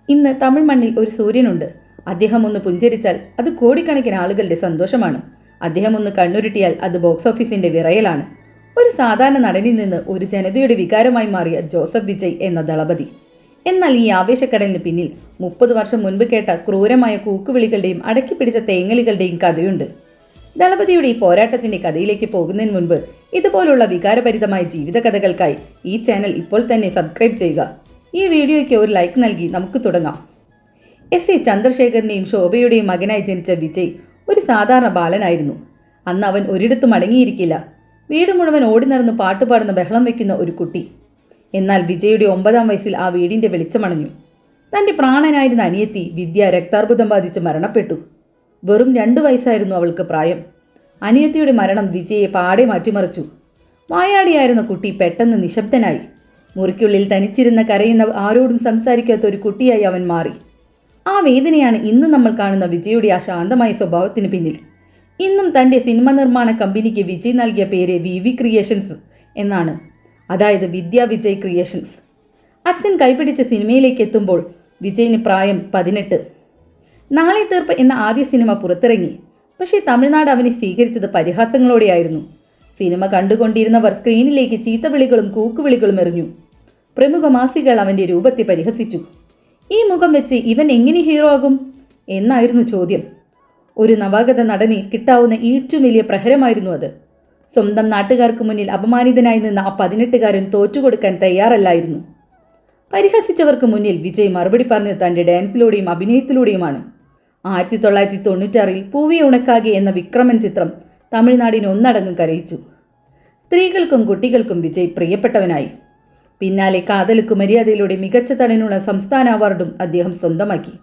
ഇന്ന് തമിഴ് മണ്ണിൽ ഒരു സൂര്യനുണ്ട്. അദ്ദേഹം ഒന്ന് പുഞ്ചിരിച്ചാൽ അത് കോടിക്കണക്കിന് ആളുകളുടെ സന്തോഷമാണ്. അദ്ദേഹം ഒന്ന് കണ്ണുരുട്ടിയാൽ അത് ബോക്സ് ഓഫീസിന്റെ വിറയലാണ്. ഒരു സാധാരണ നടനിൽ നിന്ന് ഒരു ജനതയുടെ വികാരമായി മാറിയ ജോസഫ് വിജയ് എന്ന ദളപതി. എന്നാൽ ഈ ആവേശക്കടലിന് പിന്നിൽ 30 വർഷം മുൻപ് കേട്ട ക്രൂരമായ കൂക്കുവിളികളുടെയും അടക്കിപ്പിടിച്ച തേങ്ങലുകളുടെയും കഥയുണ്ട്. ദളപതിയുടെ ഈ പോരാട്ടത്തിന്റെ കഥയിലേക്ക് പോകുന്നതിന് മുൻപ് ഇതുപോലുള്ള വികാരഭരിതമായ ജീവിതകഥകൾക്കായി ഈ ചാനൽ ഇപ്പോൾ തന്നെ സബ്സ്ക്രൈബ് ചെയ്യുക. ഈ വീഡിയോയ്ക്ക് ഒരു ലൈക്ക് നൽകി നമുക്ക് തുടങ്ങാം. എസ് എ ചന്ദ്രശേഖരന്റെയും ശോഭയുടെയും മകനായി ജനിച്ച വിജയ് ഒരു സാധാരണ ബാലനായിരുന്നു. അന്ന് അവൻ ഒരിടത്തും അടങ്ങിയിരിക്കില്ല. വീട് മുഴുവൻ ഓടി നടന്ന് പാട്ടുപാടുന്ന ബഹളം വയ്ക്കുന്ന ഒരു കുട്ടി. എന്നാൽ വിജയുടെ 9ാം വയസ്സിൽ ആ വീടിന്റെ വെളിച്ചമണഞ്ഞു. തന്റെ പ്രാണനായിരുന്ന അനിയത്തി വിദ്യ രക്താർബുദം ബാധിച്ച് മരണപ്പെട്ടു. വെറും 2 വയസ്സായിരുന്നു അവൾക്ക് പ്രായം. അനിയത്തിയുടെ മരണം വിജയെ പാടെ മാറ്റിമറിച്ചു. വായാടിയായിരുന്ന കുട്ടി പെട്ടെന്ന് നിശബ്ദനായി. മുറിക്കുള്ളിൽ തനിച്ചിരുന്ന കരയുന്ന ആരോടും സംസാരിക്കാത്ത ഒരു കുട്ടിയായി അവൻ മാറി. ആ വേദനയാണ് ഇന്ന് നമ്മൾ കാണുന്ന വിജയുടെ ആ ശാന്തമായ സ്വഭാവത്തിന് പിന്നിൽ. ഇന്നും തൻ്റെ സിനിമ നിർമ്മാണ കമ്പനിക്ക് വിജയ് നൽകിയ പേര് വി ക്രിയേഷൻസ് എന്നാണ്. അതായത് വിദ്യ വിജയ് ക്രിയേഷൻസ്. അച്ഛൻ കൈപിടിച്ച സിനിമയിലേക്ക് എത്തുമ്പോൾ വിജയിന് പ്രായം 18. നാളെ തീർപ്പ് എന്ന ആദ്യ സിനിമ പുറത്തിറങ്ങി. പക്ഷേ തമിഴ്നാട് അവനെ സ്വീകരിച്ചത് പരിഹാസങ്ങളോടെയായിരുന്നു. സിനിമ കണ്ടുകൊണ്ടിരുന്നവർ സ്ക്രീനിലേക്ക് ചീത്തവിളികളും കൂക്കുവിളികളും എറിഞ്ഞു. പ്രമുഖ മാസികകൾ അവൻ്റെ രൂപത്തെ പരിഹസിച്ചു. ഈ മുഖം വെച്ച് ഇവൻ എങ്ങനെ ഹീറോ ആകും എന്നായിരുന്നു ചോദ്യം. ഒരു നവാഗത നടന് കിട്ടാവുന്ന ഏറ്റവും വലിയ പ്രഹരമായിരുന്നു അത്. സ്വന്തം നാട്ടുകാർക്ക് മുന്നിൽ അപമാനിതനായി നിന്ന ആ 18കാരൻ തോറ്റുകൊടുക്കാൻ തയ്യാറല്ലായിരുന്നു. പരിഹസിച്ചവർക്ക് മുന്നിൽ വിജയ് മറുപടി പറഞ്ഞത് തൻ്റെ ഡാൻസിലൂടെയും അഭിനയത്തിലൂടെയുമാണ്. 1996 പൂവിയ ഉണക്കാകെ എന്ന വിക്രമൻ ചിത്രം തമിഴ്നാടിനെ ഒന്നടങ്കം കരയിച്ചു. സ്ത്രീകൾക്കും കുട്ടികൾക്കും വിജയ് പ്രിയപ്പെട്ടവനായി. പിന്നാലെ കാതലുക്കു മര്യാദയിലൂടെ മികച്ച നടനുള്ള സംസ്ഥാന അവാർഡും അദ്ദേഹം സ്വന്തമാക്കി.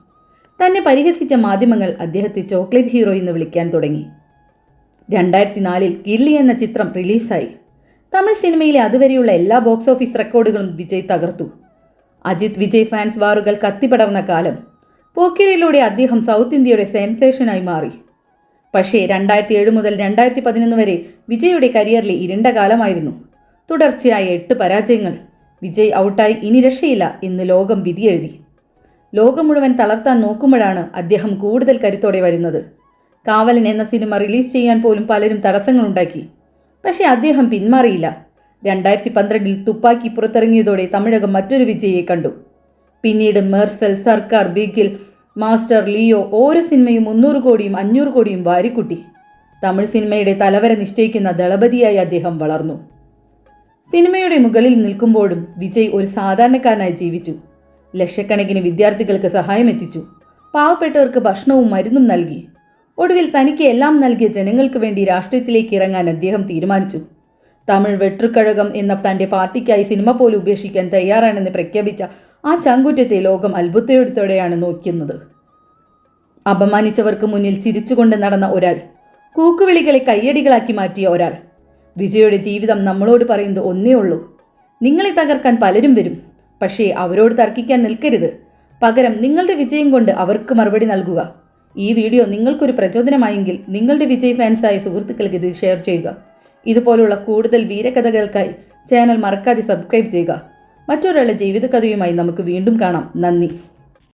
തന്നെ പരിഹസിച്ച മാധ്യമങ്ങൾ അദ്ദേഹത്തെ ചോക്ലേറ്റ് ഹീറോ എന്ന് വിളിക്കാൻ തുടങ്ങി. 2004 ഗില്ലി എന്ന ചിത്രം റിലീസായി. തമിഴ് സിനിമയിലെ അതുവരെയുള്ള എല്ലാ ബോക്സ് ഓഫീസ് റെക്കോർഡുകളും വിജയ് തകർത്തു. അജിത് വിജയ് ഫാൻസ് വാറുകൾ കത്തിപ്പടർന്ന കാലം. പോക്കിരിയിലൂടെ അദ്ദേഹം സൗത്ത് ഇന്ത്യയുടെ സെൻസേഷനായി മാറി. പക്ഷേ 2007 മുതൽ 2011 വരെ വിജയുടെ കരിയറിലെ ഇരുണ്ട കാലമായിരുന്നു. തുടർച്ചയായ 8 പരാജയങ്ങൾ. വിജയ് ഔട്ടായി, ഇനി രക്ഷയില്ല എന്ന് ലോകം വിധിയെഴുതി. ലോകം മുഴുവൻ തളർത്താൻ നോക്കുമ്പോഴാണ് അദ്ദേഹം കൂടുതൽ കരുത്തോടെ വരുന്നത്. കാവലൻ എന്ന സിനിമ റിലീസ് ചെയ്യാൻ പോലും പലരും തടസ്സങ്ങളുണ്ടാക്കി. പക്ഷേ അദ്ദേഹം പിന്മാറിയില്ല. 2012 തുപ്പാക്കി പുറത്തിറങ്ങിയതോടെ തമിഴകം മറ്റൊരു വിജയെ കണ്ടു. പിന്നീട് മെർസൽ, സർക്കാർ, ബിഗിൽ, മാസ്റ്റർ, ലിയോ, ഓരോ സിനിമയും 300 കോടിയും 500 കോടിയും വാരിക്കുട്ടി. തമിഴ് സിനിമയുടെ തലവര നിശ്ചയിക്കുന്ന ദളപതിയായി അദ്ദേഹം വളർന്നു. സിനിമയുടെ മുകളിൽ നിൽക്കുമ്പോഴും വിജയ് ഒരു സാധാരണക്കാരനായി ജീവിച്ചു. ലക്ഷക്കണക്കിന് വിദ്യാർത്ഥികൾക്ക് സഹായം എത്തിച്ചു. പാവപ്പെട്ടവർക്ക് ഭക്ഷണവും മരുന്നും നൽകി. ഒടുവിൽ തനിക്ക് എല്ലാം നൽകിയ ജനങ്ങൾക്ക് വേണ്ടി രാഷ്ട്രീയത്തിലേക്ക് ഇറങ്ങാൻ അദ്ദേഹം തീരുമാനിച്ചു. തമിഴ് വെട്രിക്കഴകം എന്ന തൻ്റെ പാർട്ടിക്കായി സിനിമ പോലും ഉപേക്ഷിക്കാൻ തയ്യാറാണെന്ന് പ്രഖ്യാപിച്ച ആ ചങ്കൂറ്റത്തെ ലോകം അത്ഭുതത്തോടെയാണ് നോക്കുന്നത്. അപമാനിച്ചവർക്ക് മുന്നിൽ ചിരിച്ചുകൊണ്ട് നടന്ന ഒരാൾ, കൂക്കുവിളികളെ കയ്യടികളാക്കി മാറ്റിയ ഒരാൾ. വിജയുടെ ജീവിതം നമ്മളോട് പറയുന്നത് ഒന്നേ ഉള്ളൂ: നിങ്ങളെ തകർക്കാൻ പലരും വരും, പക്ഷേ അവരോട് തർക്കിക്കാൻ നിൽക്കരുത്. പകരം നിങ്ങളുടെ വിജയം കൊണ്ട് അവർക്ക് മറുപടി നൽകുക. ഈ വീഡിയോ നിങ്ങൾക്കൊരു പ്രചോദനമായെങ്കിൽ നിങ്ങളുടെ വിജയ് ഫാൻസായ സുഹൃത്തുക്കൾക്ക് ഇത് ഷെയർ ചെയ്യുക. ഇതുപോലുള്ള കൂടുതൽ വീരകഥകൾക്കായി ചാനൽ മറക്കാതെ സബ്സ്ക്രൈബ് ചെയ്യുക. മറ്റൊരാളുടെ ജീവിതകഥയുമായി നമുക്ക് വീണ്ടും കാണാം. നന്ദി.